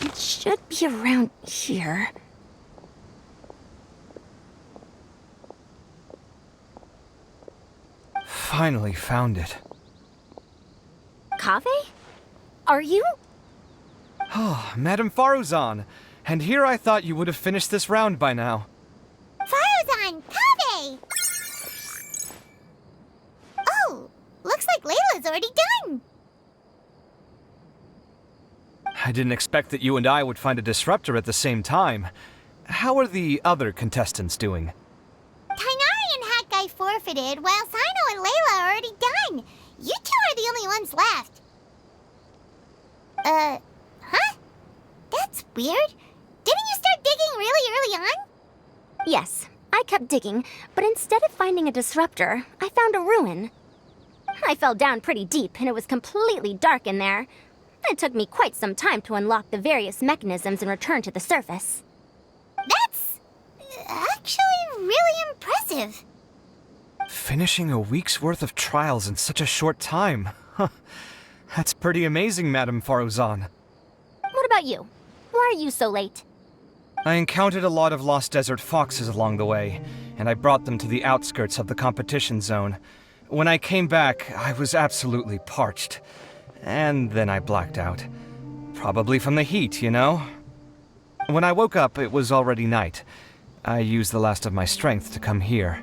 It should be around here. Finally found it. Kaveh? Are you? Oh, Madame Faruzan. And here I thought you would have finished this round by now. Faruzan! Kaveh! Oh, looks like Layla's already done. I didn't expect that you and I would find a disruptor at the same time. How are the other contestants doing? Tainari and Hat forfeited, while Sino and Layla are already done. You two are the only ones left. Huh? That's weird. Didn't you start digging really early on? Yes, I kept digging, but instead of finding a disruptor, I found a ruin. I fell down pretty deep, and it was completely dark in there. It took me quite some time to unlock the various mechanisms and return to the surface. That's actually really impressive. Finishing a week's worth of trials in such a short time. Huh. That's pretty amazing, Madame Faruzan. What about you? Why are you so late? I encountered a lot of lost desert foxes along the way, and I brought them to the outskirts of the competition zone. When I came back, I was absolutely parched. And then I blacked out. Probably from the heat, you know? When I woke up, it was already night. I used the last of my strength to come here.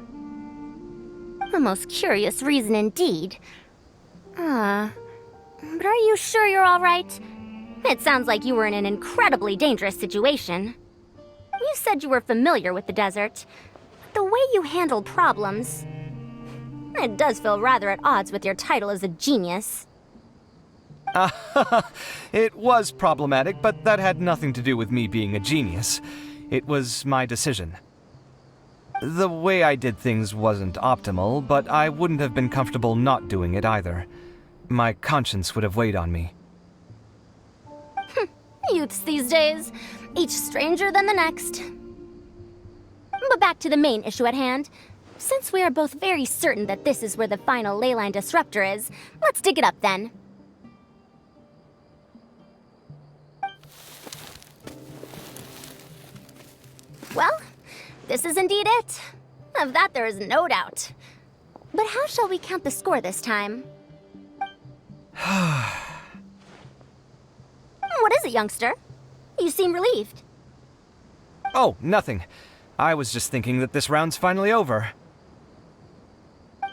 A most curious reason indeed. But are you sure you're all right? It sounds like you were in an incredibly dangerous situation. You said you were familiar with the desert. But the way you handle problems... It does feel rather at odds with your title as a genius. It was problematic, but that had nothing to do with me being a genius. It was my decision. The way I did things wasn't optimal, but I wouldn't have been comfortable not doing it either. My conscience would have weighed on me. Youths these days, each stranger than the next. But back to the main issue at hand. Since we are both very certain that this is where the final leyline disruptor is, let's dig it up then. Well, this is indeed it. Of that there is no doubt. But how shall we count the score this time? What is it, youngster? You seem relieved. Oh, nothing. I was just thinking that this round's finally over.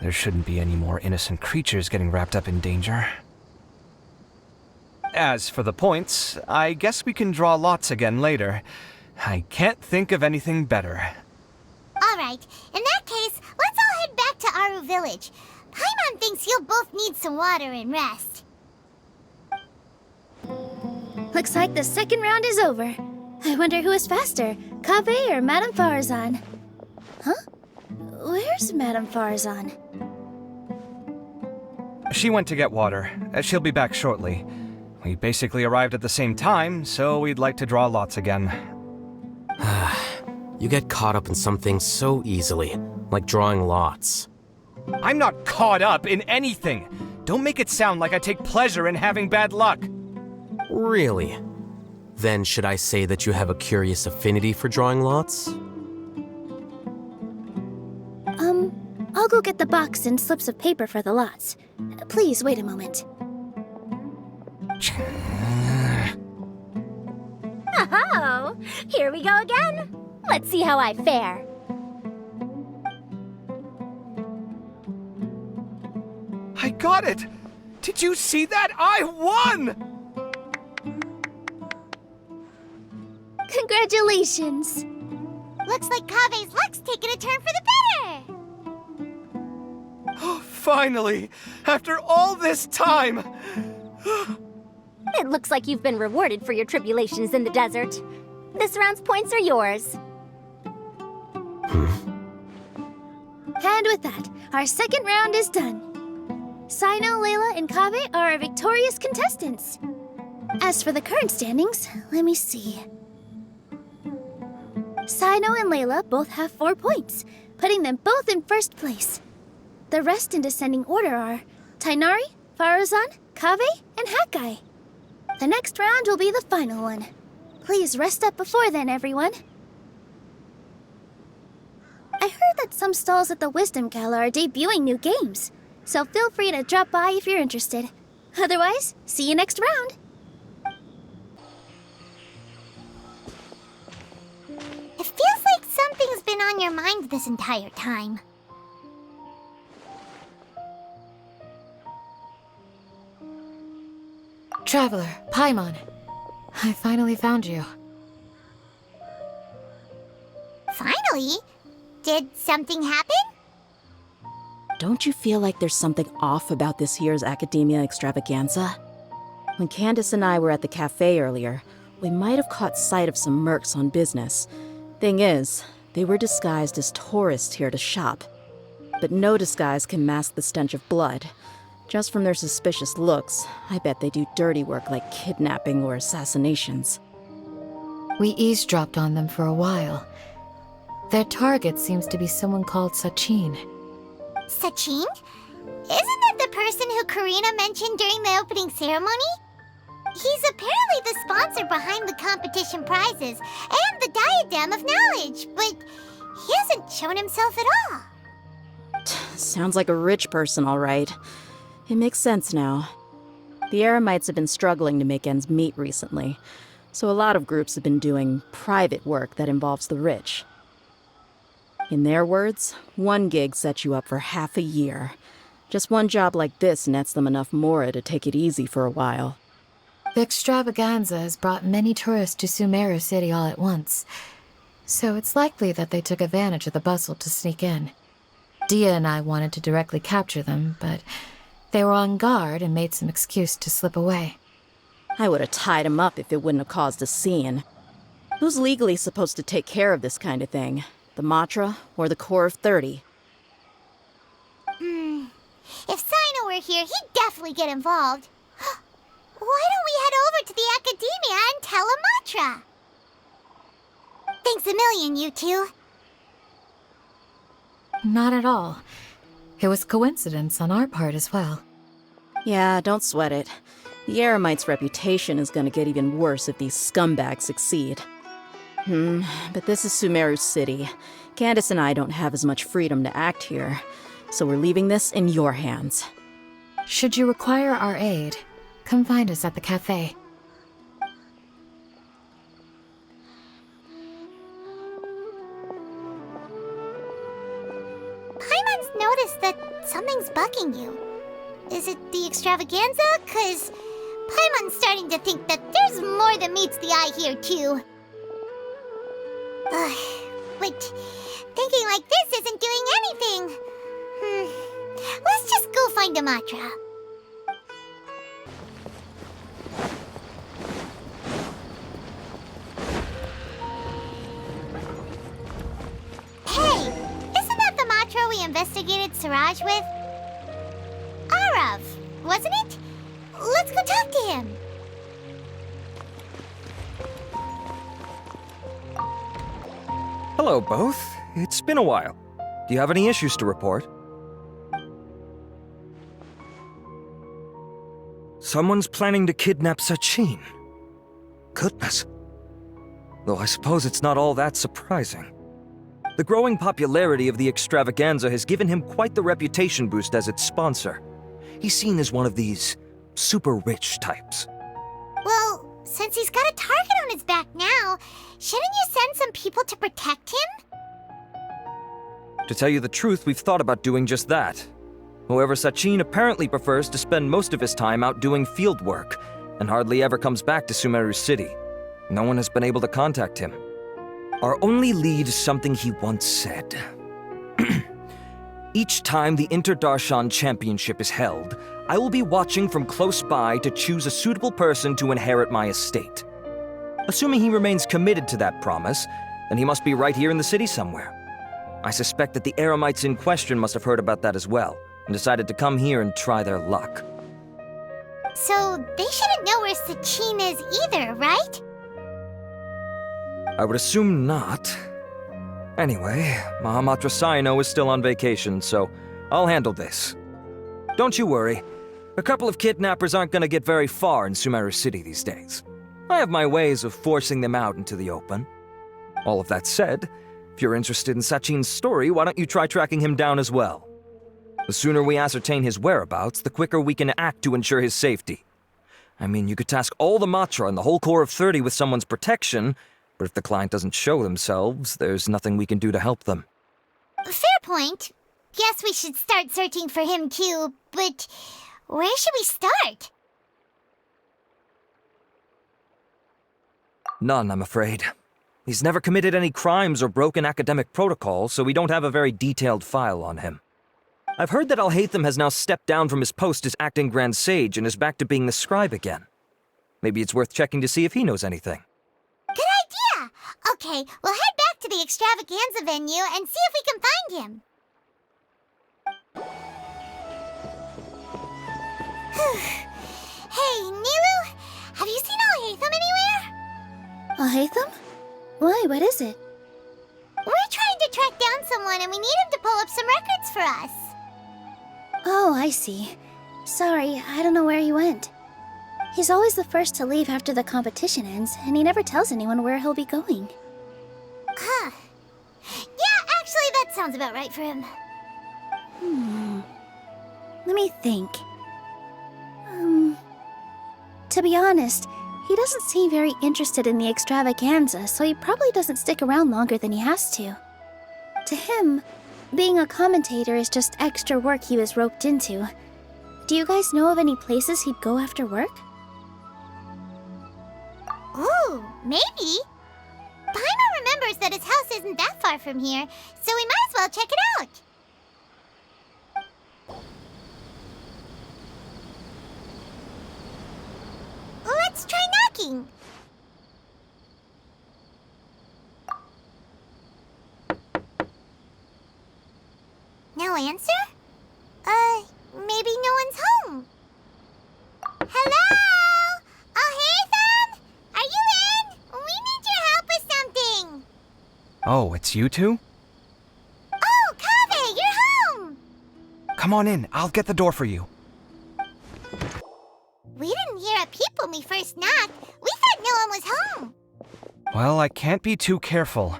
There shouldn't be any more innocent creatures getting wrapped up in danger. As for the points, I guess we can draw lots again later. I can't think of anything better. Alright, in that case, let's all head back to Aru Village. Paimon thinks you'll both need some water and rest. Looks like the second round is over. I wonder who is faster, Kaveh or Madame Faruzan? Huh? Where's Madame Faruzan? She went to get water. She'll be back shortly. We basically arrived at the same time, so we'd like to draw lots again. You get caught up in some things so easily, like drawing lots. I'm not caught up in anything! Don't make it sound like I take pleasure in having bad luck! Really? Then should I say that you have a curious affinity for drawing lots? I'll go get the box and slips of paper for the lots. Please wait a moment. Oh, here we go again. Let's see how I fare. I got it! Did you see that? I won! Congratulations! Looks like Kaveh's luck's taking a turn for the better! Finally! After all this time! It looks like you've been rewarded for your tribulations in the desert. This round's points are yours. And with that, our second round is done. Sino, Layla, and Kaveh are our victorious contestants. As for the current standings, let me see. Sino and Layla both have 4 points, putting them both in first place. The rest in descending order are Tainari, Faruzan, Kaveh, and Hakai. The next round will be the final one. Please rest up before then, everyone. I heard that some stalls at the Wisdom Gala are debuting new games, so feel free to drop by if you're interested. Otherwise, see you next round. It feels like something's been on your mind this entire time. Traveler, Paimon. I finally found you. Finally? Did something happen? Don't you feel like there's something off about this year's Academia Extravaganza? When Candace and I were at the cafe earlier, we might have caught sight of some mercs on business. Thing is, they were disguised as tourists here to shop. But no disguise can mask the stench of blood. Just from their suspicious looks, I bet they do dirty work like kidnapping or assassinations. We eavesdropped on them for a while. Their target seems to be someone called Sachin. Sachin? Isn't that the person who Karina mentioned during the opening ceremony? He's apparently the sponsor behind the competition prizes and the Diadem of Knowledge, but he hasn't shown himself at all. Sounds like a rich person, all right. It makes sense now. The Eremites have been struggling to make ends meet recently, so a lot of groups have been doing private work that involves the rich. In their words, one gig sets you up for half a year. Just one job like this nets them enough mora to take it easy for a while. The extravaganza has brought many tourists to Sumeru City all at once, so it's likely that they took advantage of the bustle to sneak in. Dia and I wanted to directly capture them, but they were on guard and made some excuse to slip away. I would have tied him up if it wouldn't have caused a scene. Who's legally supposed to take care of this kind of thing? The Matra or the Core of 30? If Sino were here, he'd definitely get involved. Why don't we head over to the Academia and tell Amatra? Thanks a million, you two. Not at all. It was coincidence on our part as well. Yeah, don't sweat it. The Eremites' reputation is gonna get even worse if these scumbags succeed. But this is Sumeru City. Candace and I don't have as much freedom to act here, so we're leaving this in your hands. Should you require our aid, come find us at the cafe. Paimon's noticed that something's bugging you. Is it the extravaganza? 'Cause Paimon's starting to think that there's more than meets the eye here, too. But thinking like this isn't doing anything. Let's just go find Amatra. Hey, isn't that the Matra we investigated Siraj with? Arav, wasn't it? Let's go talk to him. Hello, both. It's been a while. Do you have any issues to report? Someone's planning to kidnap Sachin. Goodness. Though I suppose it's not all that surprising. The growing popularity of the extravaganza has given him quite the reputation boost as its sponsor. He's seen as one of these super rich types. Well, since he's got a target on his back now, shouldn't you send some people to protect him? To tell you the truth, we've thought about doing just that. However, Sachin apparently prefers to spend most of his time out doing field work, and hardly ever comes back to Sumeru City. No one has been able to contact him. Our only lead is something he once said. Each time the Inter-Darshan Championship is held, I will be watching from close by to choose a suitable person to inherit my estate. Assuming he remains committed to that promise, then he must be right here in the city somewhere. I suspect that the Eremites in question must have heard about that as well, and decided to come here and try their luck. So they shouldn't know where Sachin is either, right? I would assume not. Anyway, Mahamatra Saino is still on vacation, so I'll handle this. Don't you worry. A couple of kidnappers aren't gonna get very far in Sumeru City these days. I have my ways of forcing them out into the open. All of that said, if you're interested in Sachin's story, why don't you try tracking him down as well? The sooner we ascertain his whereabouts, the quicker we can act to ensure his safety. I mean, you could task all the Matra and the whole Corps of 30 with someone's protection, but if the client doesn't show themselves, there's nothing we can do to help them. Fair point. Guess we should start searching for him too, but where should we start? None, I'm afraid. He's never committed any crimes or broken academic protocol, so we don't have a very detailed file on him. I've heard that Alhaitham has now stepped down from his post as acting Grand Sage and is back to being the scribe again. Maybe it's worth checking to see if he knows anything. Good idea! Okay, we'll head back to the extravaganza venue and see if we can find him. Hey, Nilu, have you seen Alhaitham anywhere? Alhaitham? Why, what is it? We're trying to track down someone and we need him to pull up some records for us. Oh, I see. Sorry, I don't know where he went. He's always the first to leave after the competition ends, and he never tells anyone where he'll be going. Huh. Yeah, actually, that sounds about right for him. Let me think. To be honest, he doesn't seem very interested in the extravaganza, so he probably doesn't stick around longer than he has to. To him, being a commentator is just extra work he was roped into. Do you guys know of any places he'd go after work? Ooh, maybe. Paimon remembers that his house isn't that far from here, so we might as well check it out. Let's try knocking. No answer? Maybe no one's home. Hello? Alhaitham? Are you in? We need your help with something. Oh, it's you two? Oh, Kaveh, you're home. Come on in, I'll get the door for you. We didn't hear a peep when we first knocked. We thought no one was home. Well, I can't be too careful.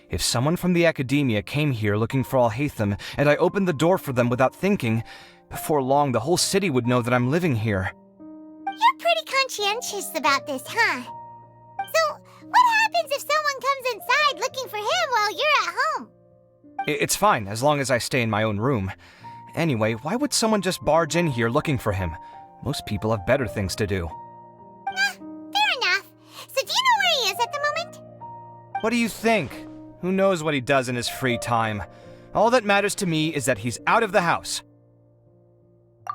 If someone from the academia came here looking for Alhaitham, and I opened the door for them without thinking, before long the whole city would know that I'm living here. You're pretty conscientious about this, huh? So, what happens if someone comes inside looking for him while you're at home? It's fine, as long as I stay in my own room. Anyway, why would someone just barge in here looking for him? Most people have better things to do. Fair enough. So do you know where he is at the moment? What do you think? Who knows what he does in his free time? All that matters to me is that he's out of the house.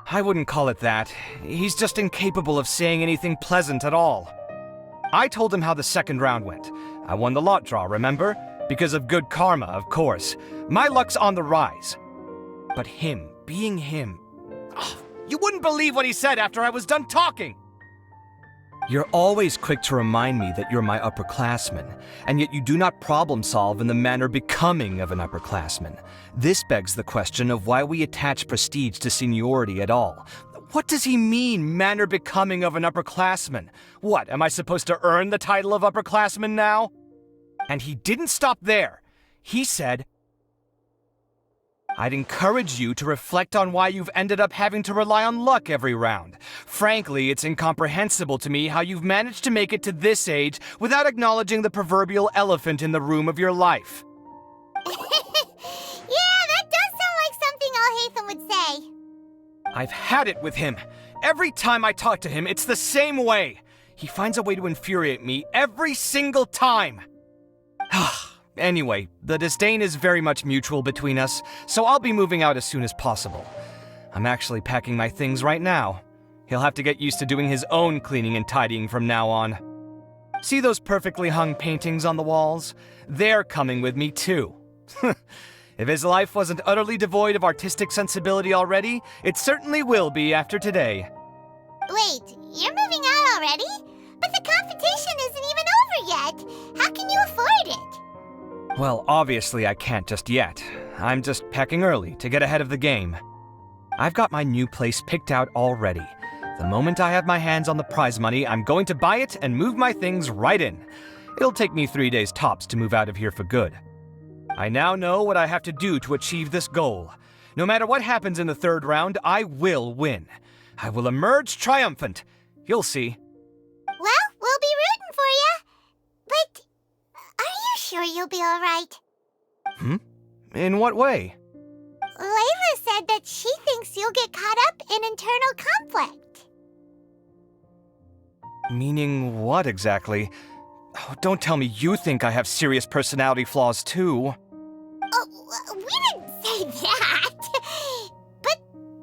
I wouldn't call it that. He's just incapable of saying anything pleasant at all. I told him how the second round went. I won the lot draw, remember? Because of good karma, of course. My luck's on the rise. But him, being him... Oh, you wouldn't believe what he said after I was done talking! You're always quick to remind me that you're my upperclassman, and yet you do not problem solve in the manner becoming of an upperclassman. This begs the question of why we attach prestige to seniority at all. What does he mean, manner becoming of an upperclassman? What, am I supposed to earn the title of upperclassman now? And he didn't stop there. He said, I'd encourage you to reflect on why you've ended up having to rely on luck every round. Frankly, it's incomprehensible to me how you've managed to make it to this age without acknowledging the proverbial elephant in the room of your life. Yeah, that does sound like something Alhaitham would say. I've had it with him. Every time I talk to him, it's the same way. He finds a way to infuriate me every single time. Anyway, the disdain is very much mutual between us, so I'll be moving out as soon as possible. I'm actually packing my things right now. He'll have to get used to doing his own cleaning and tidying from now on. See those perfectly hung paintings on the walls? They're coming with me too. If his life wasn't utterly devoid of artistic sensibility already, it certainly will be after today. Wait, you're moving out already? But the competition isn't even over yet. How can you afford it? Well, obviously I can't just yet. I'm just packing early to get ahead of the game. I've got my new place picked out already. The moment I have my hands on the prize money, I'm going to buy it and move my things right in. It'll take me 3 days tops to move out of here for good. I now know what I have to do to achieve this goal. No matter what happens in the third round, I will win. I will emerge triumphant. You'll see. Well, we'll be rooting for you. But are you sure you'll be all right? In what way? Layla said that she thinks you'll get caught up in internal conflict. Meaning what exactly? Oh, don't tell me you think I have serious personality flaws too. Oh, we didn't say that. But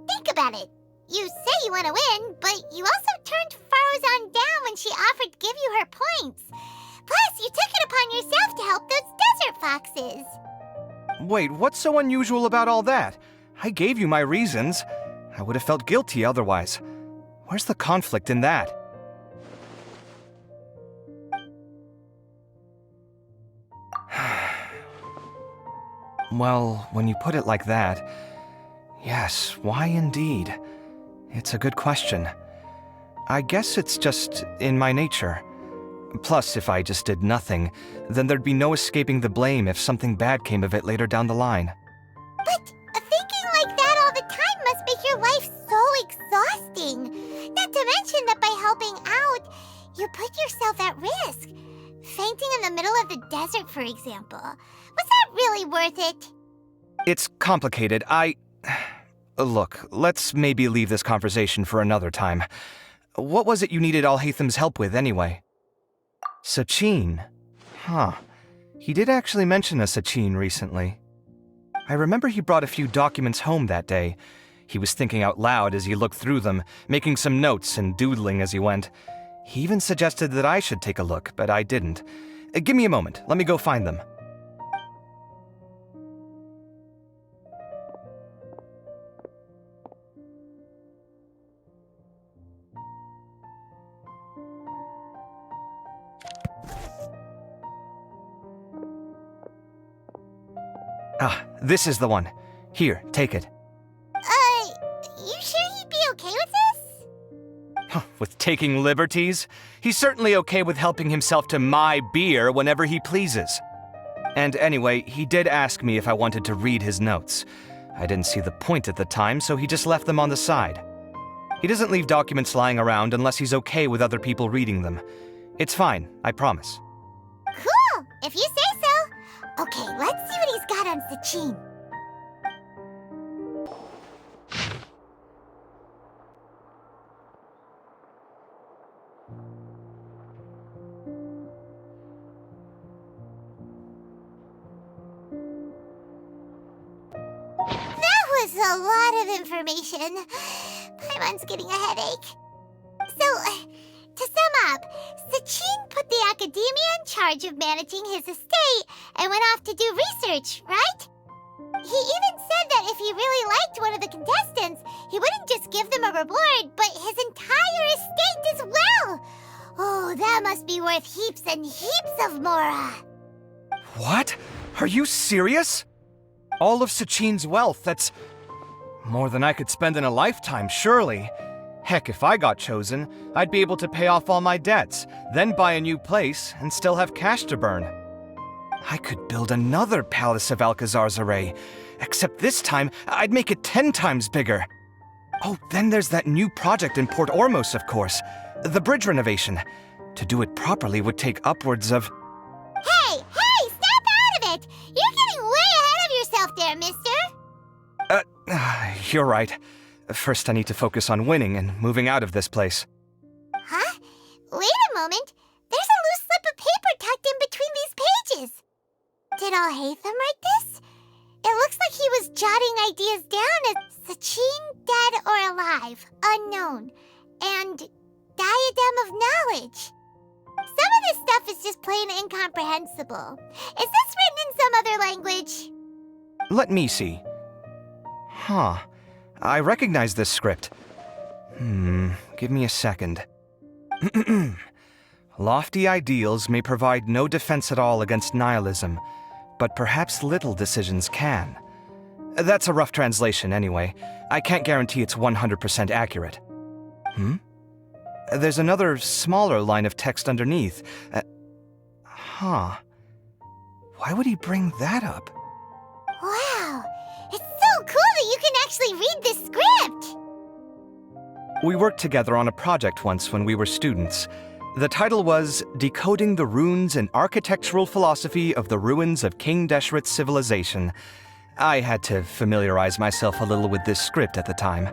think about it. You say you want to win, but you also turned Farozan down when she offered to give you her points. Plus, you took it upon yourself to help those desert foxes. Wait, what's so unusual about all that? I gave you my reasons. I would have felt guilty otherwise. Where's the conflict in that? Well, when you put it like that, yes, why indeed? It's a good question. I guess it's just in my nature. Plus, if I just did nothing, then there'd be no escaping the blame if something bad came of it later down the line. But thinking like that all the time must make your life so exhausting. Not to mention that by helping out, you put yourself at risk. Fainting in the middle of the desert, for example. Was that really worth it? It's complicated. Look, let's maybe leave this conversation for another time. What was it you needed Alhaitham's help with, anyway? Sachin? Huh. He did actually mention a Sachin recently. I remember he brought a few documents home that day. He was thinking out loud as he looked through them, making some notes and doodling as he went. He even suggested that I should take a look, but I didn't. Give me a moment. Let me go find them. Ah, this is the one. Here, take it. You sure he'd be okay with this? With taking liberties? He's certainly okay with helping himself to my beer whenever he pleases. And anyway, he did ask me if I wanted to read his notes. I didn't see the point at the time, so he just left them on the side. He doesn't leave documents lying around unless he's okay with other people reading them. It's fine, I promise. Cool, if you say so. Okay, let's see what he's got on Sachin. That was a lot of information. Paimon's getting a headache. So, to sum up, Sachin put the academia in charge of managing his estate and went off to do research, right? He even said that if he really liked one of the contestants, he wouldn't just give them a reward, but his entire estate as well. Oh, that must be worth heaps and heaps of mora. What? Are you serious? All of Sachin's wealth, that's more than I could spend in a lifetime, surely. Heck, if I got chosen, I'd be able to pay off all my debts, then buy a new place, and still have cash to burn. I could build another Palace of Alcazar's array, except this time, I'd make it 10 times bigger. Oh, then there's that new project in Port Ormos, of course. The bridge renovation. To do it properly would take upwards of... Hey, snap out of it! You're getting way ahead of yourself there, mister! You're right. First, I need to focus on winning and moving out of this place. Huh? Wait a moment. There's a loose slip of paper tucked in between these pages. Did Alhaitham write this? It looks like he was jotting ideas down as Sachin, dead or alive, unknown, and diadem of knowledge. Some of this stuff is just plain incomprehensible. Is this written in some other language? Let me see. Huh. I recognize this script. Give me a second. Lofty ideals may provide no defense at all against nihilism, but perhaps little decisions can. That's a rough translation anyway. I can't guarantee it's 100% accurate. there's another smaller line of text underneath. Huh. Why would he bring that up? Wow, it's so cool that you can actually read this script! We worked together on a project once when we were students. The title was Decoding the Runes and Architectural Philosophy of the Ruins of King Deshret's Civilization. I had to familiarize myself a little with this script at the time.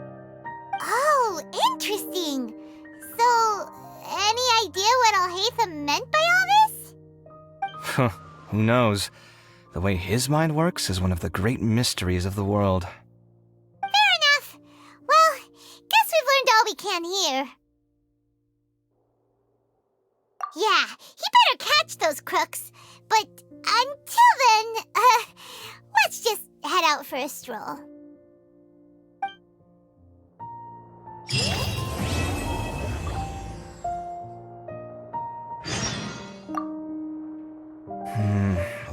Oh, interesting. So, any idea what Alhaitham meant by all this? Who knows? The way his mind works is one of the great mysteries of the world. Fair enough. Well, guess we've learned all we can here. Yeah, he better catch those crooks. But until then, let's just head out for a stroll.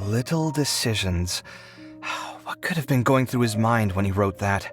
Little decisions. What could have been going through his mind when he wrote that?